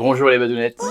Bonjour les badounettes.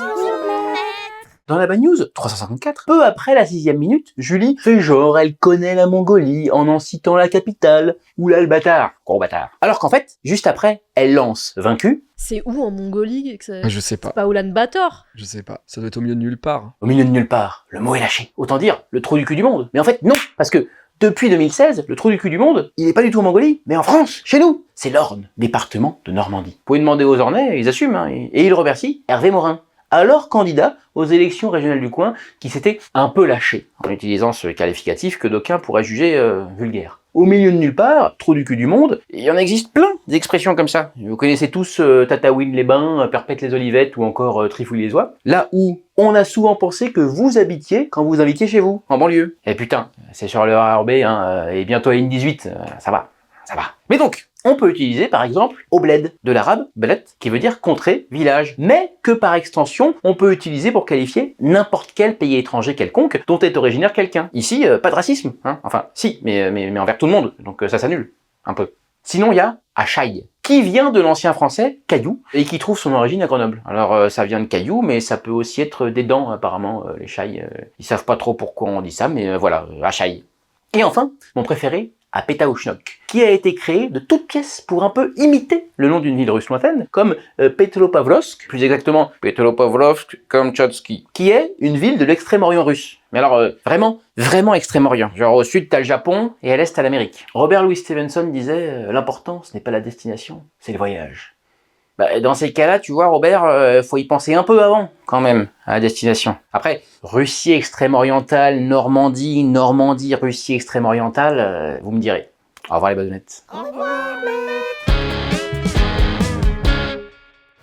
Dans la Bad News 354, peu après la 6e minute, Julie fait genre elle connaît la Mongolie en citant la capitale. Oula le bâtard, gros bâtard. Alors qu'en fait, juste après, elle lance, vaincue. C'est où en Mongolie que ça... Je sais pas. C'est pas Oulan-Bator? Je sais pas. Ça doit être au milieu de nulle part. Au milieu de nulle part, le mot est lâché. Autant dire, le trou du cul du monde. Mais en fait, non, parce que depuis 2016, le trou du cul du monde, il est pas du tout en Mongolie, mais en France, chez nous. C'est l'Orne, département de Normandie. Vous pouvez demander aux Ornais, ils assument, hein, et ils remercient Hervé Morin, alors candidat aux élections régionales du coin, qui s'était un peu lâché, en utilisant ce qualificatif que d'aucuns pourraient juger vulgaire. Au milieu de nulle part, trou du cul du monde, il y en existe plein d'expressions comme ça. Vous connaissez tous Tataouine les Bains, Perpète les Olivettes ou encore Trifouille les Oies. Là où on a souvent pensé que vous habitiez quand vous invitiez chez vous, en banlieue. Et putain, c'est sur le RER B, hein, et bientôt à ligne 18, ça va. Mais donc, on peut utiliser par exemple au bled, de l'arabe bled, qui veut dire contrée, village, mais que par extension, on peut utiliser pour qualifier n'importe quel pays étranger quelconque dont est originaire quelqu'un. Ici, pas de racisme, hein. Enfin, si, mais envers tout le monde, donc ça s'annule, un peu. Sinon, il y a Achaï, qui vient de l'ancien français caillou, et qui trouve son origine à Grenoble. Alors, ça vient de caillou, mais ça peut aussi être des dents, apparemment, les chailles. Ils savent pas trop pourquoi on dit ça, mais voilà, Achaï. Et enfin, mon préféré, à Pétaouchnok, qui a été créé de toutes pièces pour un peu imiter le nom d'une ville russe lointaine, comme Petropavlovsk, plus exactement Petropavlovsk-Kamtchatsky, qui est une ville de l'extrême-orient russe. Mais alors, vraiment extrême-orient. Genre au sud, t'as le Japon, et à l'est, t'as l'Amérique. Robert Louis Stevenson disait l'important, ce n'est pas la destination, c'est le voyage. Dans ces cas-là, tu vois, Robert, faut y penser un peu avant, quand même, à la destination. Après, Russie extrême-orientale, Normandie, Russie extrême-orientale, vous me direz. Au revoir les badounettes. Au revoir.